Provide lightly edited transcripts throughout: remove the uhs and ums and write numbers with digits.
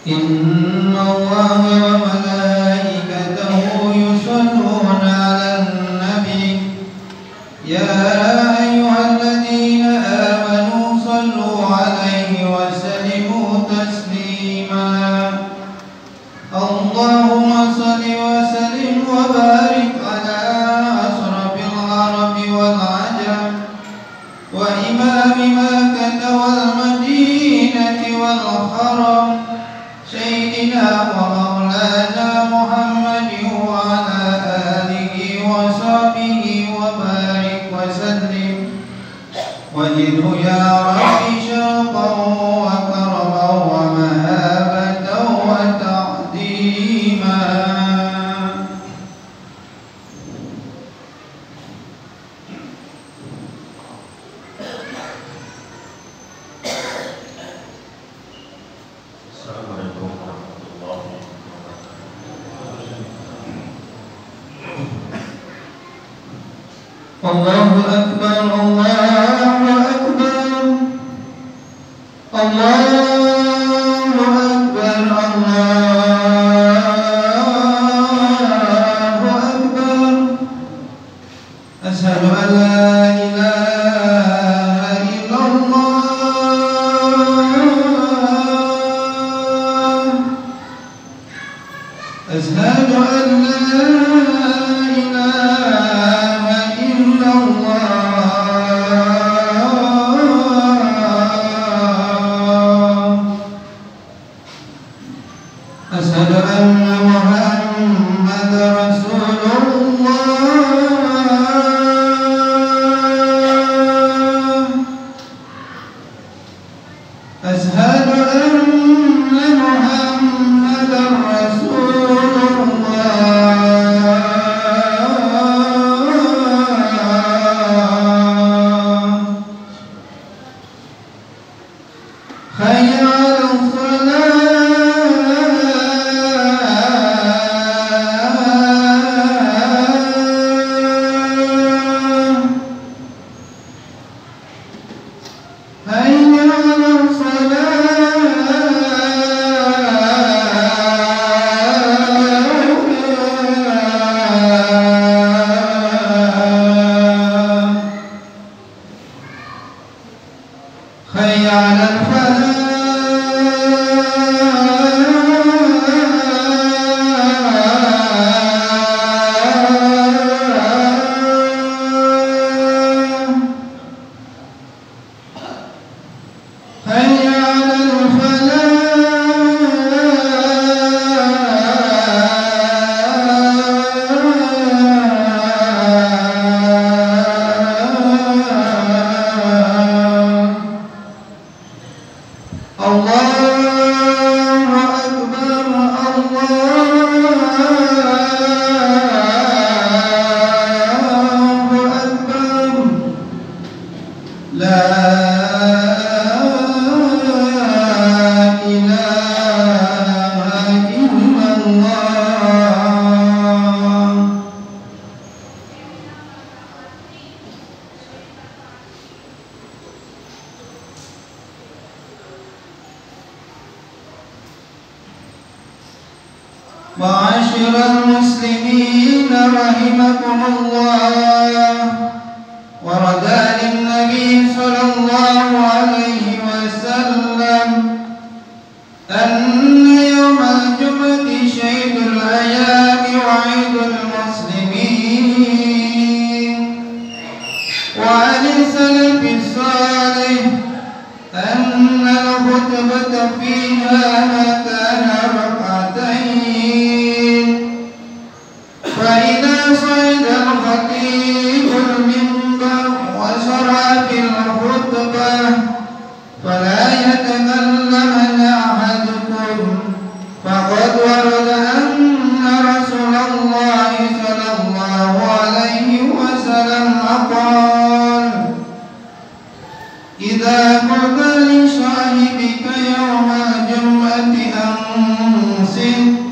إن الله وملائكته يصلون على النبي يا أيها الذين آمنوا صلوا عليه وسلموا تسليما اللهم صل وسلم وبارك على أشرف العرب والعجم وإمام مكة والمدينة والحرم سيدنا ومولانا محمد وعلى آله وصحبه وبارك وسلم وزده يا رب شوقا وكرما ومهابة وتعظيما. Assalamualaikum warahmatullahi wabarakatuh. Allahu Akbar, Allahu Akbar, Allahu Akbar, Allahu Akbar. Asyhadu an la ilaha illallah. Asyhadu an la ilaha illallah. Asyhadu anna Muhammadar Rasulullah. Asyhadu anna Muhammadar Rasulullah. Hayya 'alas salah. Hayya 'alas salah. Hayya 'alal falah. Hayya 'alal falah. Allahu Akbar, Allahu Akbar. La ilaha illallah. Ma'asyiral muslimin rahimakumullah. Warada lin-nabi sallallahu alaihi wasallam anna yawmal jum'ati syaidul ayami wa 'idul muslimin. Wa 'an salafis salih anna al-khutbata fiha makana rak'atain. فإذا صعد الخطيب المنبر وشرع في الخطبة فلا يتكلمن أحدكم فقد ورد أن رسول الله صلى الله عليه وسلم قال إذا قلت لصاحبك يوم الجمعة أنصت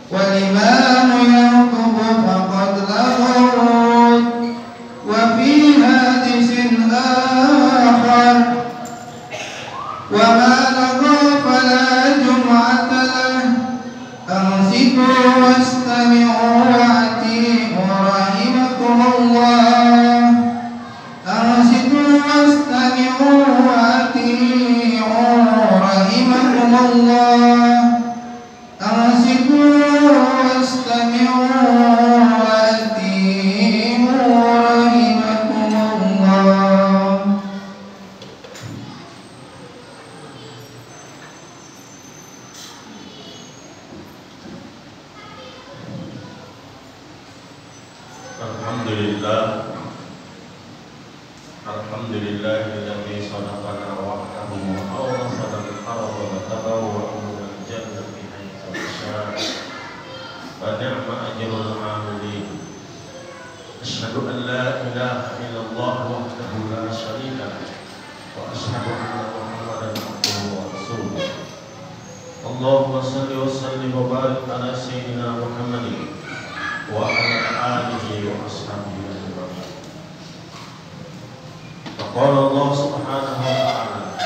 والإمام يخطب فقد لغوت Alhamdulillahilladzi sadaqana wa'dahu wa awrasana al-ardha wa tabawwa'na min al-jannati haythu nashaa wa ni'ma ajrul 'amilin. Asyhadu an la ilaha illallah wahdahu la syarika lahu wa asyhadu anna Muhammadan abduhu wa rasuluh. Allahumma shalli wa sallim wa barik ala sayyidina Muhammadin wa ala alihi wa ashabihi ajma'in. Qala Allah subhanahu wa ta'ala,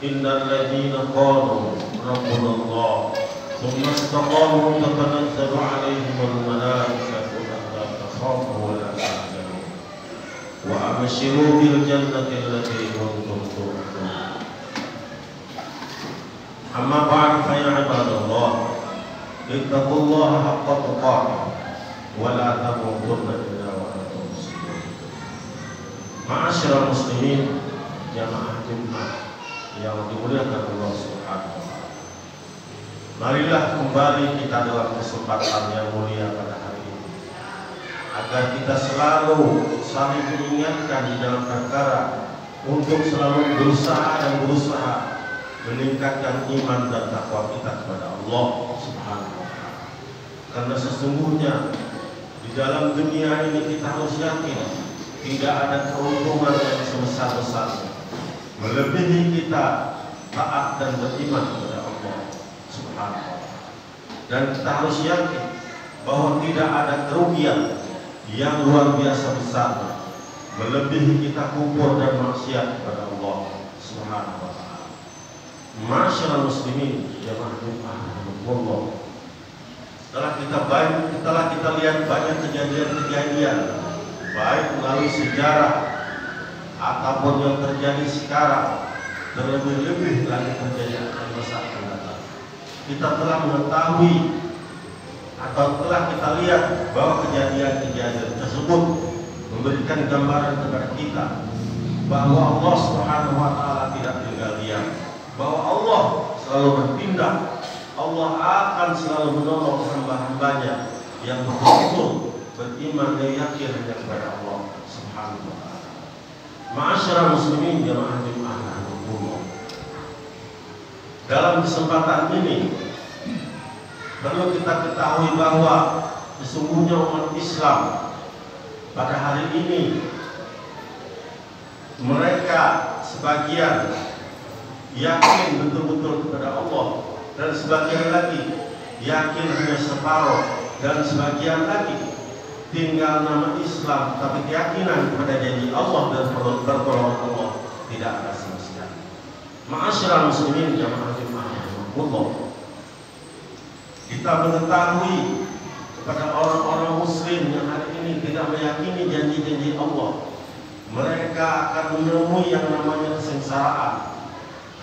innal ladzina qalu rabbuna Allah thumma istaqamu tatanazzalu 'alaihimul malaikatu alla takhafu wa la tahzanu wa abshiru bil jannati allati kuntum tu'adun. Amma ba'd, fa ya ibadallah, ittaqullaha haqqa tuqatih wa la tamutunna illa wa antum muslimun. Ma'asyiral muslimin, jamaah Jumat yang dimuliakan Allah Subhanahu wa ta'ala. Marilah kembali kita dalam kesempatan yang mulia pada hari ini, agar kita selalu saling mengingatkan di dalam perkara untuk selalu berusaha meningkatkan iman dan takwa kita kepada Allah Subhanahu wa ta'ala. Karena sesungguhnya di dalam dunia ini kita harus yakin tidak ada keuntungan yang sebesar-besarnya melebihi kita taat dan beriman kepada Allah Subhanahu wa ta'ala. Dan kita harus yakin bahwa tidak ada kerugian yang luar biasa besar melebihi kita kufur dan maksiat kepada Allah Subhanahu wa ta'ala. Masyaallah muslimin, jamaah Jumat, setelah kita lihat banyak kejadian-kejadian baik melalui sejarah ataupun yang terjadi sekarang, terlebih-lebih lagi terjadi akan masa akan datang, kita telah mengetahui atau telah kita lihat bahwa kejadian-kejadian tersebut memberikan gambaran kepada kita bahwa Allah Subhanahu wa ta'ala tidak tinggal diam, bahwa Allah selalu bertindak. Allah akan selalu menolong hamba-hambanya yang betul-betul beriman dan yakin hanya kepada Allah Subhanahu wa ta'ala. Ma'asyiral muslimin, jamaah Jumat, dalam kesempatan ini perlu kita ketahui bahwa sesungguhnya umat Islam pada hari ini mereka sebagian yakin betul-betul kepada Allah, dan sebagian lagi yakin hanya separuh, dan sebagian lagi tinggal nama Islam tapi keyakinan kepada janji Allah dan pertolongan Allah tidak ada sama sekali. Ma'asyiral muslimin, jamaah Jumat, kita mengetahui kepada orang-orang muslim yang hari ini tidak meyakini janji-janji Allah, mereka akan menemui yang namanya kesengsaraan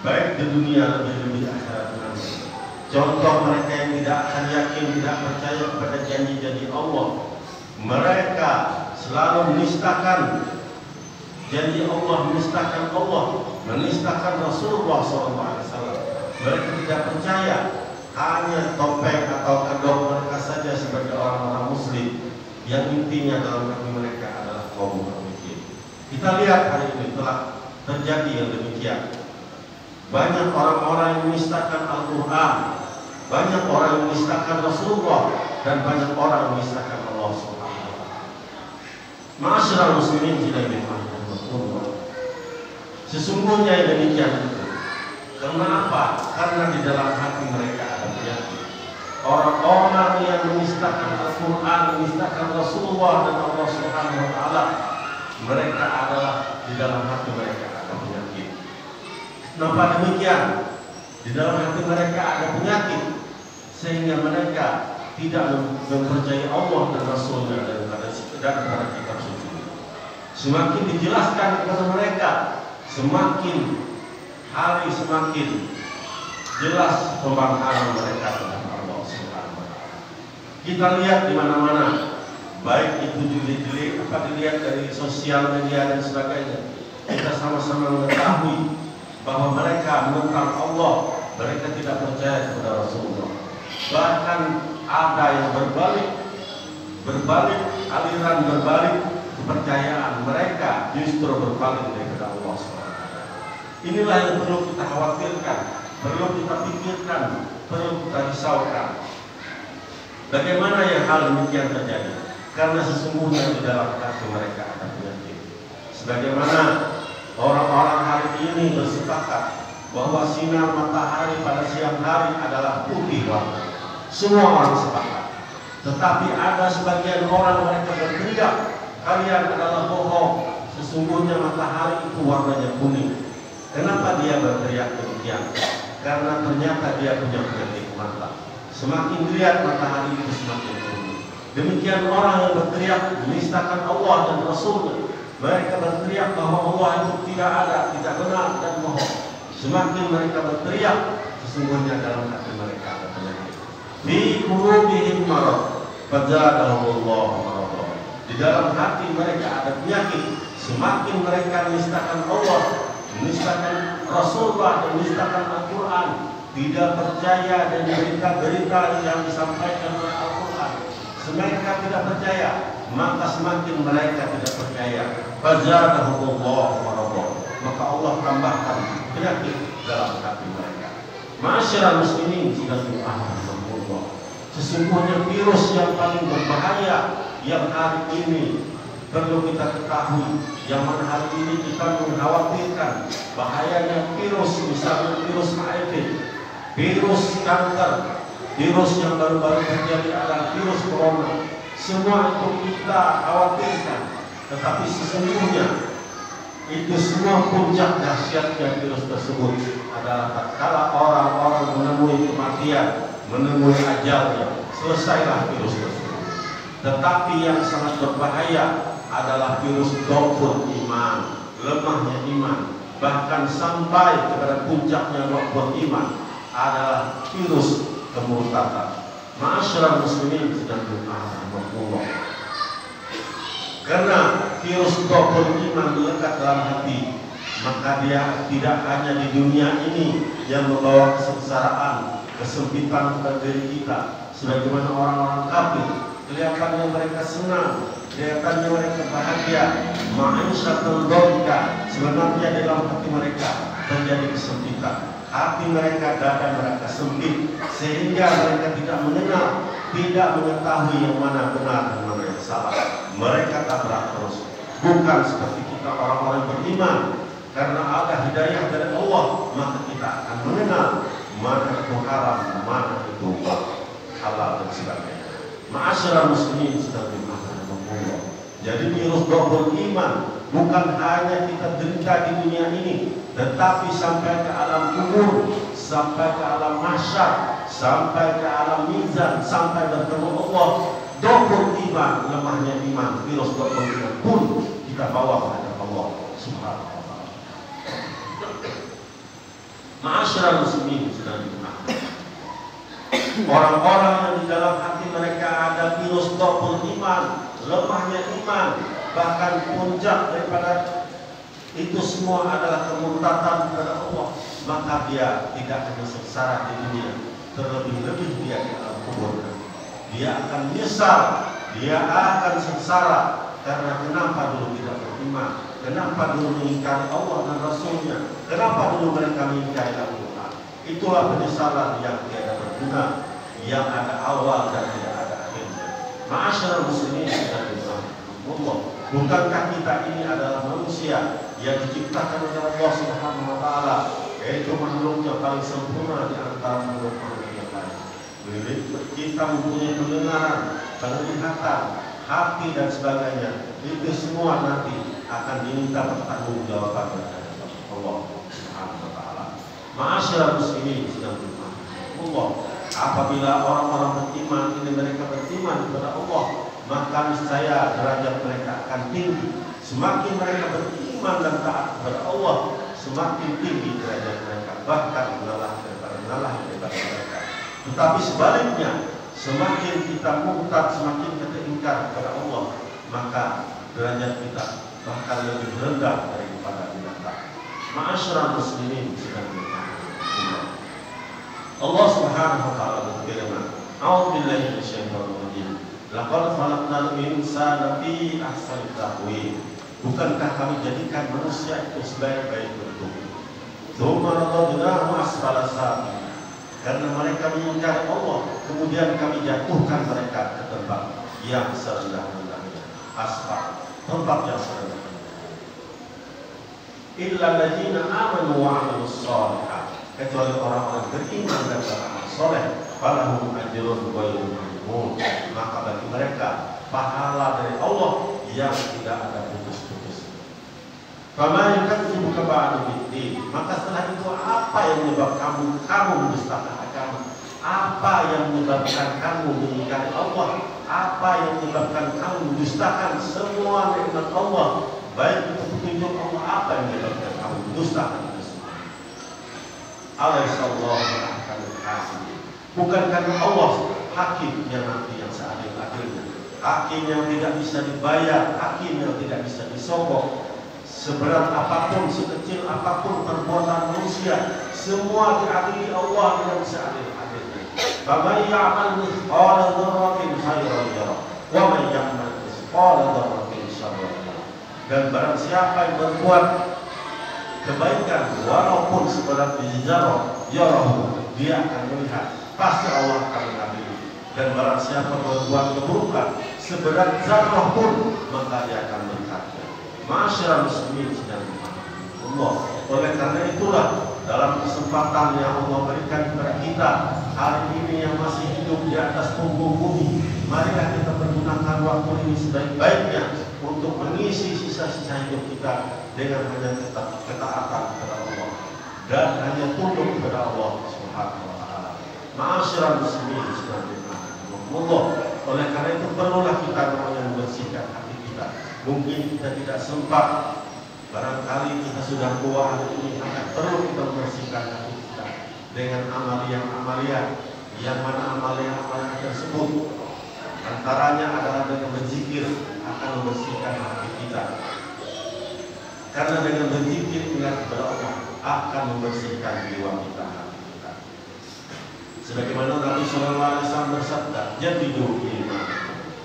baik di dunia lebih-lebih akhirat nanti. Contoh mereka yang tidak akan yakin, tidak percaya kepada janji-janji Allah, mereka selalu menistakan janji Allah, menistakan Rasulullah SAW. Mereka tidak percaya, hanya topeng atau kedok mereka saja sebagai orang-orang muslim yang intinya dalam hati mereka adalah kaum musyrikin. Kita lihat hari ini telah terjadi yang demikian. Banyak orang-orang yang menistakan Al-Quran, banyak orang yang menistakan Rasulullah, dan banyak orang yang menistakan Allah Subhanahu wa ta'ala. Ma'asyiral muslimin, sesungguhnya yang demikian itu. Kenapa? Karena di dalam hati mereka ada penyakit. Orang-orang yang menistakan Al-Quran, menistakan Rasulullah dan Allah Subhanahu wa ta'ala, mereka adalah di dalam hati mereka ada penyakit. Kenapa demikian? Di dalam hati mereka ada penyakit sehingga mereka tidak mempercayai Allah dan Rasulnya daripada kitab suci. Semakin dijelaskan kepada mereka, semakin hari semakin jelas pembangkangan mereka kepada Allah Subhanahu wa ta'ala. Kita lihat di mana-mana, baik itu jeli-jeli apa dilihat dari sosial media dan sebagainya, kita sama-sama mengetahui bahwa mereka menentang Allah, mereka tidak percaya kepada Rasulullah. Bahkan ada yang berbalik aliran, berbalik kepercayaan mereka justru berbalik daripada Allah SWT. Inilah yang perlu kita khawatirkan, perlu kita pikirkan, perlu kita risaukan. Bagaimana yang hal demikian terjadi? Karena sesungguhnya di dalam hati mereka ada penyakit. Sebagaimana orang-orang hari ini bersepakat bahwa sinar matahari pada siang hari adalah putih warna. Semua orang sepakat. Tetapi ada sebagian orang mereka berteriak, kalian adalah bohong. Sesungguhnya matahari itu warnanya kuning. Kenapa dia berteriak demikian? Karena ternyata dia punya penyakit mata. Semakin dilihat matahari itu semakin kuning. Demikian orang yang berteriak menistakan Allah dan Rasulnya. Mereka berteriak bahwa Allah itu tidak ada, tidak benar dan bohong. Semakin mereka berteriak, sesungguhnya dalam hati mereka ada penyakit. Fi qulubihim marad, fazadahumullahu marad. Di dalam hati mereka ada penyakit. Semakin mereka menistakan Allah, menistakan Rasulullah, dan menistakan Al-Quran, tidak percaya dan berita-berita yang disampaikan oleh Al-Quran, mereka tidak percaya, maka semakin mereka tidak percaya. Fazadahumullahu marad, maka Allah tambahkan penyakit dalam hati mereka. Ma'asyiral muslimin subhanallah. Sesungguhnya virus yang paling berbahaya yang hari ini perlu kita ketahui, yang mana hari ini kita mengkhawatirkan bahayanya virus, misalnya virus HIV, virus kanker, virus yang baru-baru terjadi adalah virus corona. Semua itu kita khawatirkan, tetapi sesungguhnya itu semua puncak dahsyatnya virus tersebut adalah tatkala orang-orang menemui kematian, menemui ajalnya, selesailah virus tersebut. Tetapi yang sangat berbahaya adalah virus dhaful iman, lemahnya iman, bahkan sampai kepada puncaknya dhaful iman adalah virus kemurtadan. Ma'asyiral muslimin sedang berdoa. Karena virus dhaful iman melekat dalam hati, maka dia tidak hanya di dunia ini yang membawa kesengsaraan, kesempitan pada diri kita. Sebagaimana orang-orang kafir, kelihatannya mereka senang, kelihatannya mereka bahagia, ma'isyatul dhanka, sebenarnya dalam hati mereka terjadi kesempitan. Hati mereka, dada mereka sempit, sehingga mereka tidak mengenal, tidak mengetahui yang mana benar dan mana yang salah. Mereka tabrak terus. Bukan seperti kita orang-orang beriman, karena ada hidayah dari Allah, maka kita akan mengenal mana itu haram, mana itu halal dan sebagainya. Ma'asyiral muslimin sedang dimarahi Allah. Jadi virus dhaful iman bukan hanya kita derita di dunia ini, tetapi sampai ke alam kubur, sampai ke alam mahsyar, sampai ke alam mizan, sampai bertemu Allah. Dhaful iman, lemahnya iman, virus dhaful iman pun kita bawa kepada Allah Subhanahu wa ta'ala. Ma'asyiral muslimin sedang dimarahi. Orang-orang yang di dalam hati mereka ada virus dhaful iman, lemahnya iman, bahkan puncak daripada itu semua adalah kemurtadan kepada Allah, maka dia tidak hanya sengsara di dunia, terlebih-lebih dia di alam kubur. Dia akan menyesal, dia akan sengsara karena kenapa dulu tidak beriman, kenapa dulu mengingkari Allah dan Rasulnya, kenapa dulu mereka mengingkari Al-Quran. Itulah penyesalan yang tiada berguna, yang ada awal dan tidak ada akhirnya. Ma'asyiral muslimin dan Allah, bukankah kita ini adalah manusia yang diciptakan oleh Allah Subhanahu wa ta'ala, yaitu makhluk yang paling sempurna di antara makhluk-makhluk yang lain. Kita mempunyai pendengaran, penglihatan, hati dan sebagainya. Itu semua nanti akan diminta pertanggungjawaban dari Allah Subhanahu wa ta'ala. Ma'asyiral muslimin sedang berdoa. Allah, apabila orang-orang beriman ini mereka beriman kepada Allah, maka niscaya derajat mereka akan tinggi. Semakin mereka beriman dan taat kepada Allah, semakin tinggi derajat mereka, bahkan mengalah daripada mereka. Tetapi sebaliknya, semakin kita murtad, semakin kita ingkar kepada Allah, maka derajat kita bahkan lebih rendah daripada binatang. Ma'asyiral muslimin sedang berdoa. Allah Subhanahu wa ta'ala berfirman, A'udzubillahi minasyaitonir rajim. Laqad khalaqnal insana fi ahsani taqwim. Bukankah kami jadikan manusia itu sebaik-baik bentuk? Tsumma radadnahu asfala safilin. Karena mereka mengingkari Allah, kemudian kami jatuhkan mereka ke tempat yang serendah-rendahnya, asfal, tempat yang serendah-rendahnya. Illa alladziina aamanu wa 'amilus shalihat, kecuali orang-orang beriman dan beramal soleh, falahum ajrun ghairu mamnun, maka bagi mereka pahala dari Allah yang tidak ada putus-putus. Fama yukadzibuka ba'du biddin, maka setelah itu apa yang menyebabkan kamu mendustakan agama? Apa yang menyebabkan kamu mengingkari Allah? Apa yang menyebabkan kamu mendustakan semua nikmat Allah? Baik itu petunjuk Allah, apa yang menyebabkan kamu mendustakan itu semua? Alaihissallahu ahkamul hakimin. Bukankah Allah hakim yang nanti yang seadil-adilnya, hakim yang tidak bisa dibayar, hakim yang tidak bisa disogok. Seberat apapun, sekecil apapun perbuatan manusia, semua diadili Allah dengan seadil-adilnya. Faman ya'mal mithqala dzarratin khairan yarah, wa man ya'mal mithqala dzarratin syarran yarah. Dan barang siapa yang berbuat kebaikan walaupun seberat biji zarah, yarahu, dia akan melihat, pasti Allah akan mengadili. Dan barang siapa berbuat keburukan seberat zarah pun, maka dia akan melihat. Ma'asyiral muslimin sedang Allah. Oleh karena itulah dalam kesempatan yang Allah berikan kepada kita hari ini yang masih hidup di atas punggung bumi, marilah kita pergunakan waktu ini sebaik-baiknya untuk mengisi sisa-sisa hidup kita dengan hanya ketaatan kepada Allah dan hanya tunduk kepada Allah Subhanahu wa taala. Ma'asyiral muslimin sedang Allah. Oleh karena itu perlulah kita membersihkan hati kita. Mungkin kita tidak sempat, barangkali kita sudah tua hari ini, akan perlu kita membersihkan hati kita dengan amalia-amalia, yang mana amalia-amalia tersebut antaranya adalah dengan berzikir akan membersihkan hati kita. Karena dengan berzikir ingat kepada Allah akan membersihkan jiwa kita, hati kita. Sebagaimana Nabi Sallallahu Alaihi Wasallam bersabda, jadidu iman,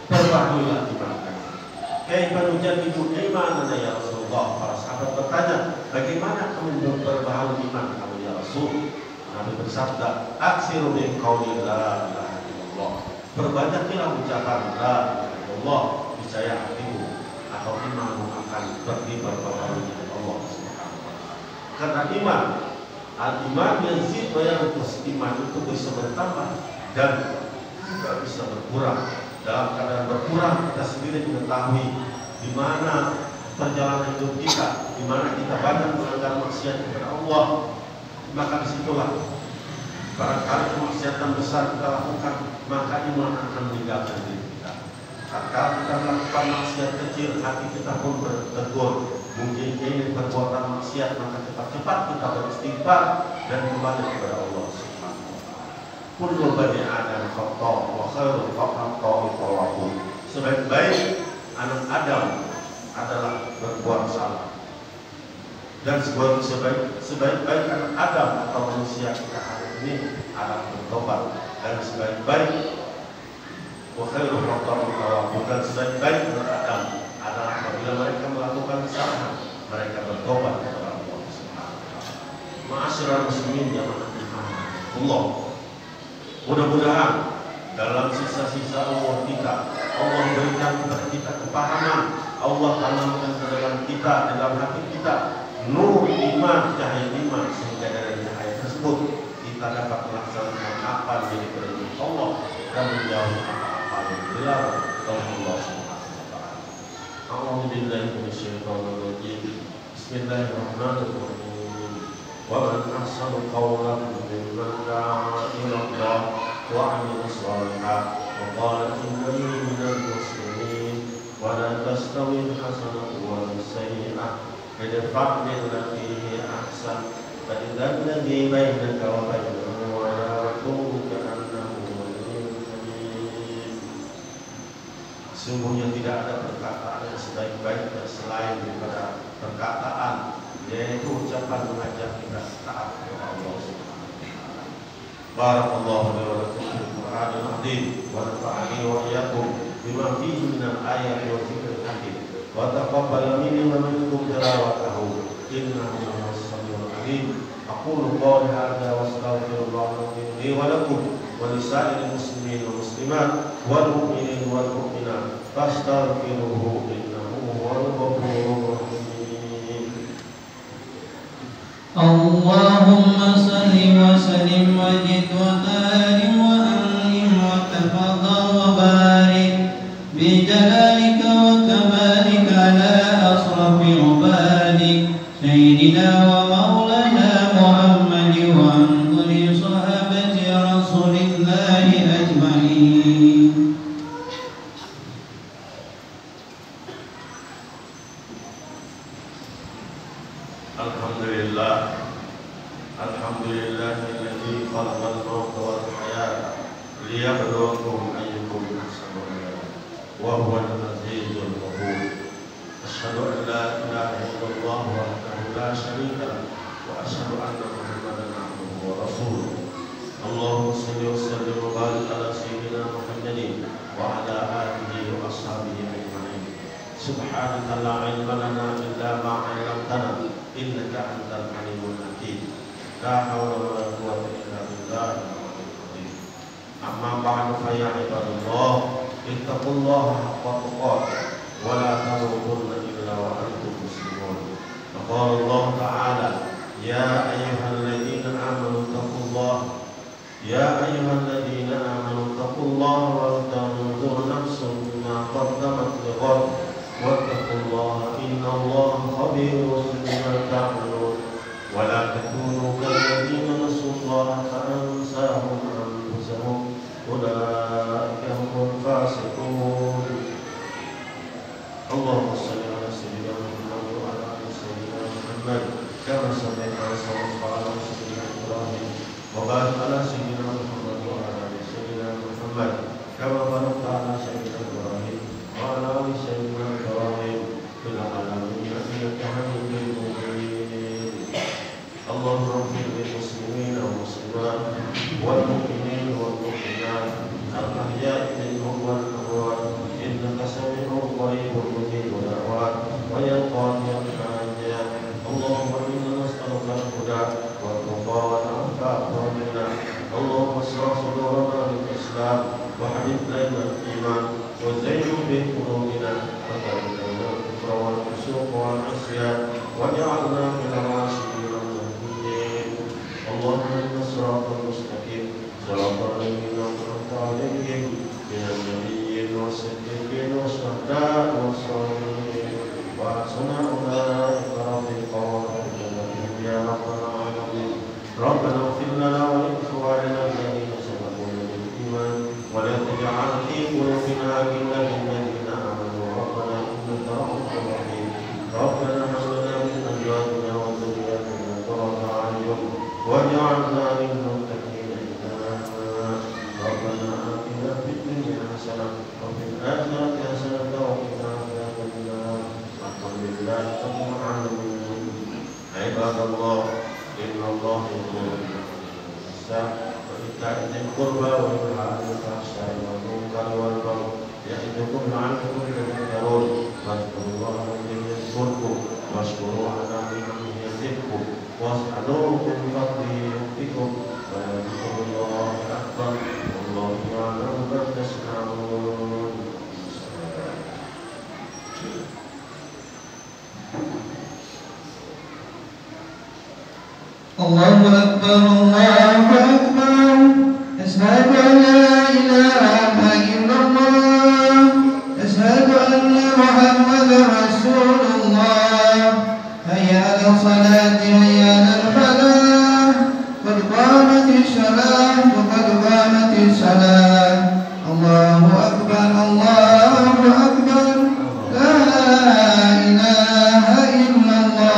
perbaharuilah iman. Kaifa nujaddidu imanana ya Rasulullah? Para sahabat bertanya, bagaimana kami memperbaharui iman kami ya Rasul? Nabi bersabda, aksiru min qauli la ilaha illallah. Perbanyaklah ucapan la ilaha illallah, niscaya hatimu atau imanmu akan pergi berbaharui dengan Allah Subhanahu wa taala. Karena al-iman yazid wa yanqus, iman itu bisa bertambah dan juga bisa berkurang. Dalam keadaan berkurang, kita sendiri mengetahui di mana perjalanan hidup kita, di mana kita banyak melanggar maksiat kepada Allah. Maka disitulah barangkali kemaksiatan besar kita lakukan, maka iman akan meninggalkan diri kita. Kalau kita melakukan maksiat kecil, hati kita pun bertegur, mungkin ini perbuatan maksiat, maka cepat-cepat kita beristighfar dan kembali kepada Allah. Kullu bani Adam khata' wa khairul khata'in tawwabun. Sebaik-baik anak Adam adalah berbuat salah. Dan sebaik-baik anak Adam atau manusia kita hari ini adalah bertobat. Dan sebaik-baik wa khairul khata'in tawwabun, dan sebaik-baik anak Adam adalah apabila mereka melakukan kesalahan, mereka bertobat kepada Allah Subhanahu wa taala. Ma'asyiral muslimin jamaah Allah. Mudah-mudahan dalam sisa-sisa umur kita, Allah berikan kepada kita kepahaman, Allah tanamkan ke dalam kita, dalam hati kita, nur iman, cahaya iman, sehingga dari cahaya tersebut kita dapat melaksanakan apa yang menjadi perintah Allah dan menjauhi apa-apa yang dilarang oleh Allah Subhanahu wa taala. A'udzubillahi minasyaitonir rajim. Bismillahirrahmanirrahim. ومن أحسن قولا ممن دعا إلى الله وعمل صالحا وقال إنني من المسلمين ولا تستوي الحسنة ولا السيئة ادفع بالتي هي أحسن فإذا الذي بينك وبينه عداوة كأنه ولي حميم. Sungguhnya tidak ada perkataan yang sebaik-baiknya selain daripada perkataan, yaitu ucapan mengajak kita taat kepada Allah Subhanahu wa taala. Barakallahu li wa lakum القرآن العظيم ونفعني وإياكم بما فيه من الآيات والذكر الحكيم وتقبل مني ومنكم تلاوته إنه هو السميع العليم. أقول قولي هذا وأستغفر الله لي ولكم ولسائر المسلمين والمسلمات والمؤمنين والمؤمنات فاستغفروه إنه هو الغفور الرحيم. اللهم صل وسلم وزد وبارك وأنعم وتفضل وبارك بجلالك وكمالك على أشرف عبادك سيدنا ومولانا محمد وعن كل صحابة رسول الله أجمعين. Alhamdulillahilladzi khalaqal mauta wal hayata liyabluwakum ayyukum ahsanu amala wa huwal azizul ghafur. Asyhadu an la ilaha illallah wahdahu la syarika lahu wa asyhadu anna Muhammadan abduhu wa rasuluh. Allahumma shalli wa sallim wa barik ala sayyidina Muhammadin wa ala alihi wa ashabihi ajma'in. Subhanaka la ilma lana illa ma 'allamtana innaka antal alimul hakim. La haula wala quwwata illa billah. Amma ba'du fa ya ibadallah ittaqullaha haqqa tuqatih wa la tamutunna illa wa antum muslimun. Qala Allah ta'ala ya ayyuhalladzina amanu taqullaha wal tanzur nafsun ma qaddamat lighad wattaqullaha innallaha khabirun bima ta'malun. ولا تكونوا كالذين نسوا الله فأنساهم أنفسهم أولئك هم الفاسقون. اللهم صل على سيدنا محمد وعلى آل سيدنا محمد كما صليت على سيدنا إبراهيم وبارك على سيدنا محمد وعلى آل سيدنا محمد كما باركت على سيدنا إبراهيم وعلى آل سيدنا إبراهيم في العالمين إنك حميد مجيد. اللهم اغفر للمسلمين والمسلمات والمؤمنين والمؤمنات الأحياء منهم والأموات إنك سميع قريب مجيب الدعوات ويا قاضي الحاجات. اللهم إنا نسألك الهدى والتقى والعفاف والغنى. اللهم اشرح صدورنا للإسلام وحبب إلينا الإيمان وزين به قلوبنا وكره إلينا الكفر والفسوق والعصيان واجعلنا من الراشدين. اللهم إن الصراط المستقيم صراط الذين أنعمت عليهم من النبيين والصديقين والشهداء والصالحين وحسن أولئك رفيقا يا رب العالمين. ربنا اغفر لنا ولإخواننا الذين سبقونا بالإيمان ولا تجعل في قلوبنا غلا للذين آمنوا ربنا إنك رؤوف رحيم. ربنا هب لنا من أزواجنا وذرياتنا قرة أعين واجعلنا للمتقين إماما. ربنا آتنا في الدنيا حسنة وفي الآخرة حسنة وقنا عذاب النار. الحمد لله رب العالمين. عباد الله إن الله يأمر بالإحسان وإيتاء ذي القربى وينهى عن الفحشاء والمنكر والبغي يعظكم لعلكم تذكرون. فاذكروا الله يذكركم واشكروا على نعمه يزدكم واسألوه من فضله يؤتكم ولذكر الله أكبر والله يعلم ما تصنعون. الله أكبر الله أكبر أشهد أن لا إله إلا الله أشهد أن محمدا رسول الله. هيا على الصلاة هيا على الفلاح قد قامت الصلاة وقد قامت الصلاة. الله أكبر الله أكبر لا إله إلا الله.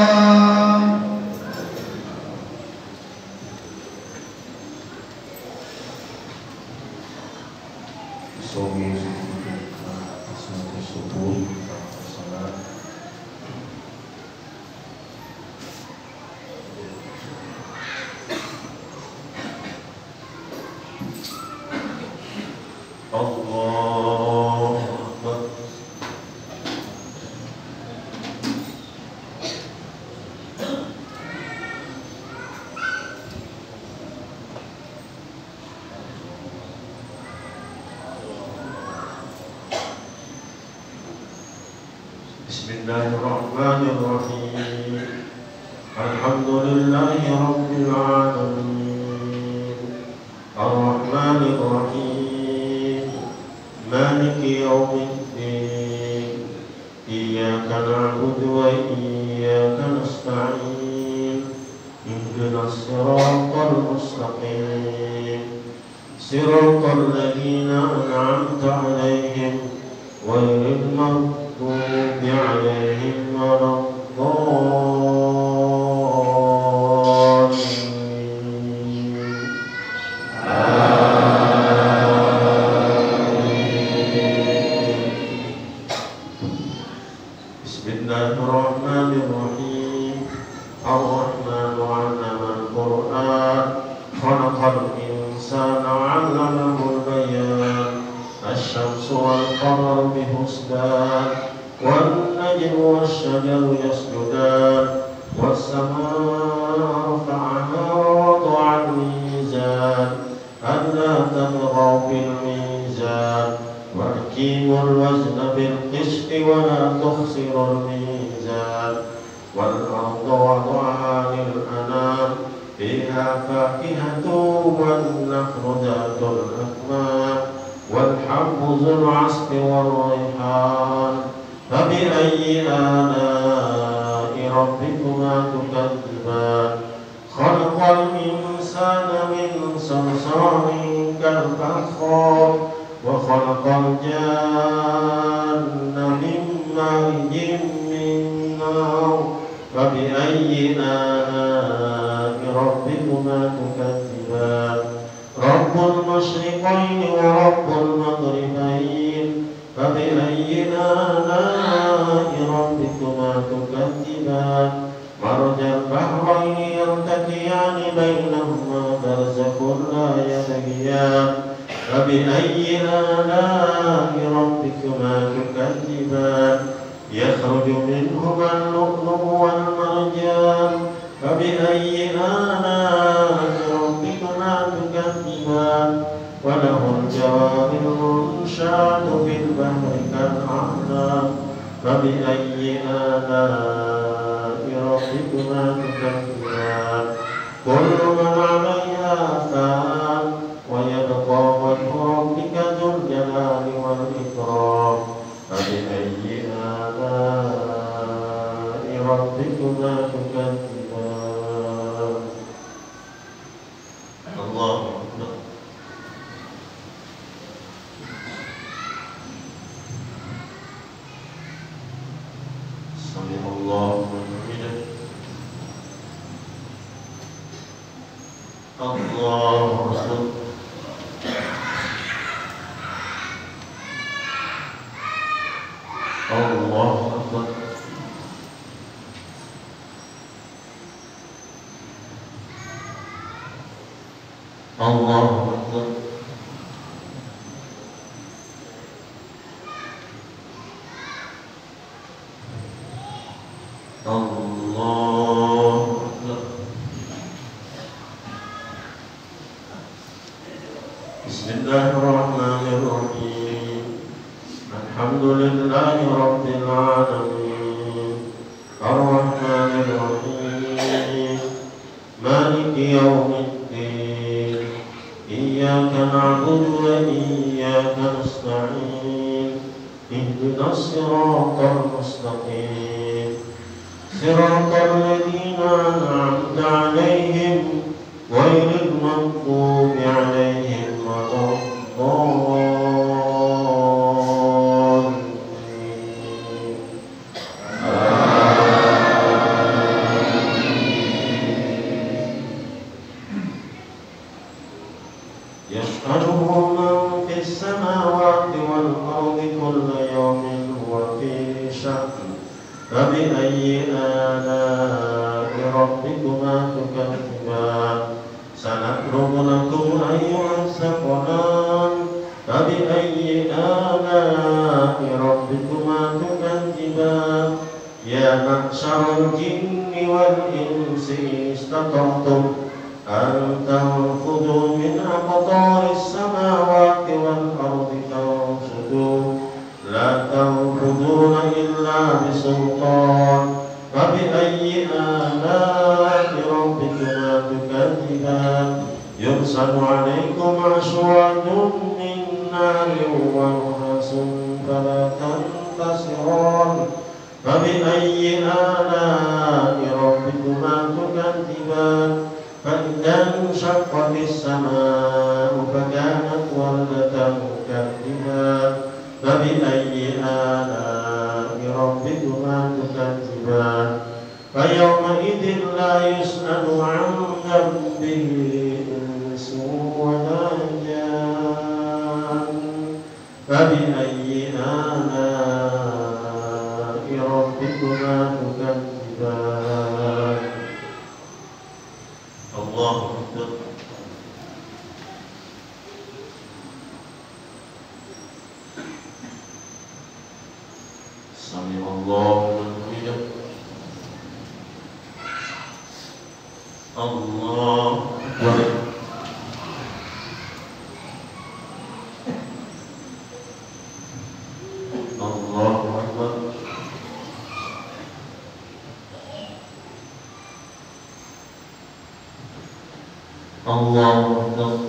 Bismillahirrahmanirrahim. Alhamdulillahi rabbil alamin. Ar-Rahmanir Rahim. Maliki yaumiddin. Iyyaka na'budu wa iyyaka nasta'in. Ihdinas siratal mustaqim. Siratal ladzina an'amta 'alaihim ghairil maghdubi 'alaihim waladdallin. Bismillahirrahmanirrahim. Ar-Rahmanu 'allama al-Qur'an. Khalaqal insana 'allamahul bayan. Asy-syamsu wal qamaru bihusban. Wan najmu wasy-syajaru yasjudan. Was-samaa'a rafa'aha wa wada'al mizan. Alla tatghaw fil mizan. وأقيموا الوزن بالقسط ولا تخسروا الميزان. والأرض وضعها للأنام فيها فاكهة والنخل ذات الأكمام والحب ذو العصف والريحان. فبأي آلاء ربكما تكذبان. خلق الإنسان من صلصال كالفخار وخلق الجان من مارج من نار. فبأي آلاء ربكما تكذبان. رب المشرقين ورب المغربين. فبأي آلاء ربكما تكذبان. مرج البحرين يلتقيان بينهما برزخ لا يبغيان. فبأي آلاء ربكما تكذبان. يخرج منهما اللؤلؤ والمرجان. فبأي آلاء ربكما تكذبان. وله الجوار المنشآت في البحر كالأعلام. فبأي آلاء ربكما تكذبان. كل من عليها فان ويبقى وجه ربك ذو الجلال والإكرام. فبأي آلاء ربكما تكذبان. الله أكبر. سمع الله لمن حمده. الله أكبر. الله أكبر. الله أكبر. الله أكبر. بسم الله الرحمن الرحيم. الحمد لله رب العالمين. الرحمن الرحيم. مالك يوم الدين. إياك نعبد وإياك نستعين. اهدنا الصراط المستقيم. صراط الذين أنعمت عليهم غير المغضوب عليهم ولا الضالين. يشهده من في السماوات والأرض كل يوم هو في شأن. فبأي آلاء ربكما تكذبان. سنفرغ لكم أيها الثقلان. فبأي آلاء ربكما تكذبان. يا معشر الجن والإنس استطعتم أن تنفذوا من أقطار السماوات والأرض فانفذوا لا تنفذون إلا بسلطان. أزواج من نار ونحاس فلا تنتصران فبأي آلاء ربكما تكذبان فإذا انشقت السماء فكانت وردة كالدهان فبأي آلاء ربكما تكذبان فيومئذ لا يسأل عن ذنبه إنس ولا جان فبأي آلاء ربكما تكذبان الله أكبر سمع الله لمن حمده الله أكبر الله أكبر الله أكبر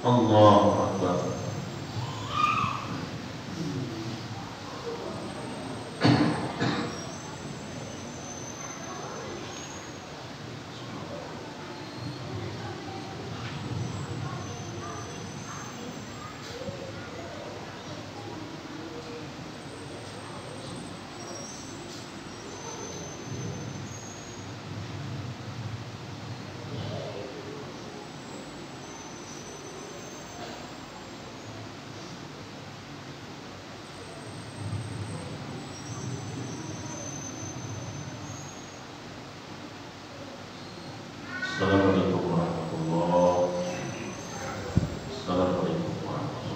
الله أكبر Assalamualaikum warahmatullahi wabarakatuh. Assalamualaikum warahmatullahi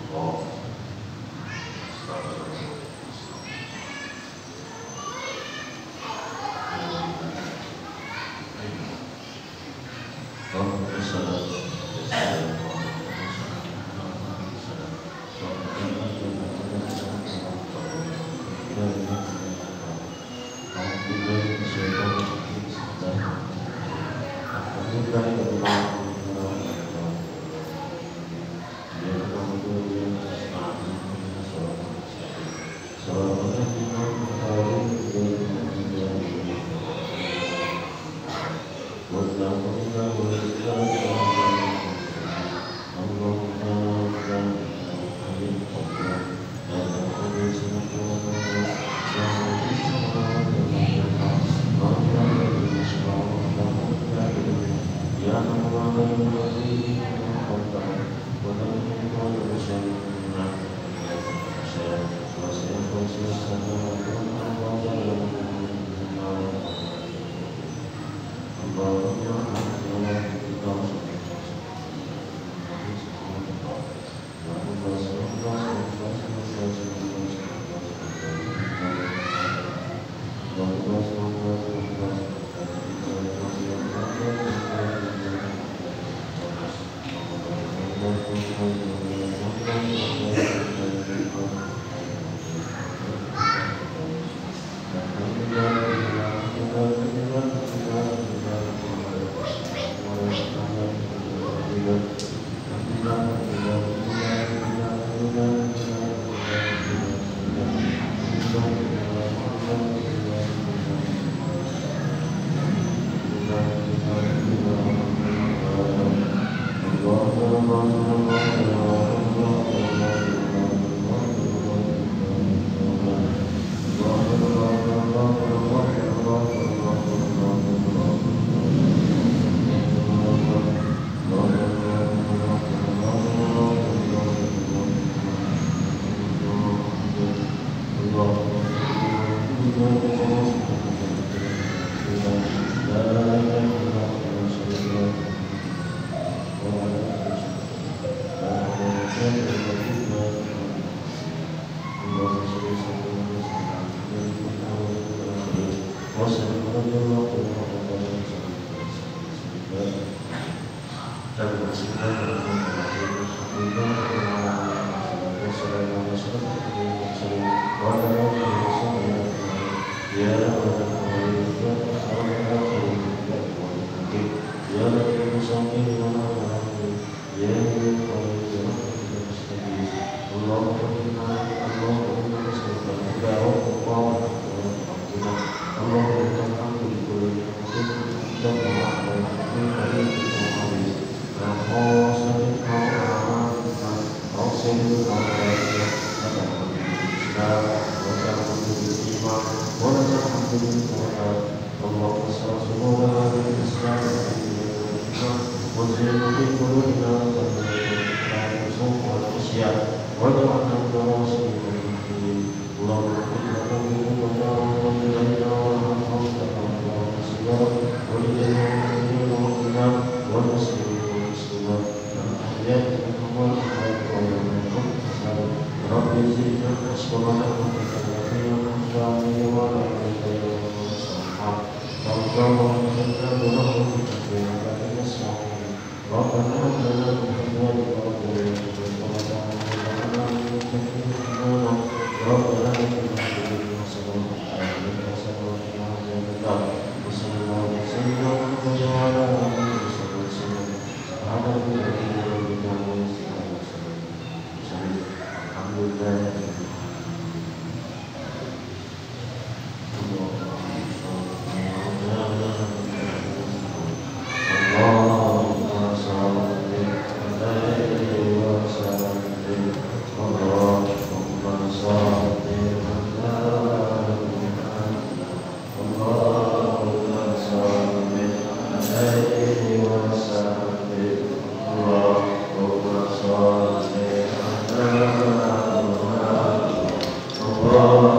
Allah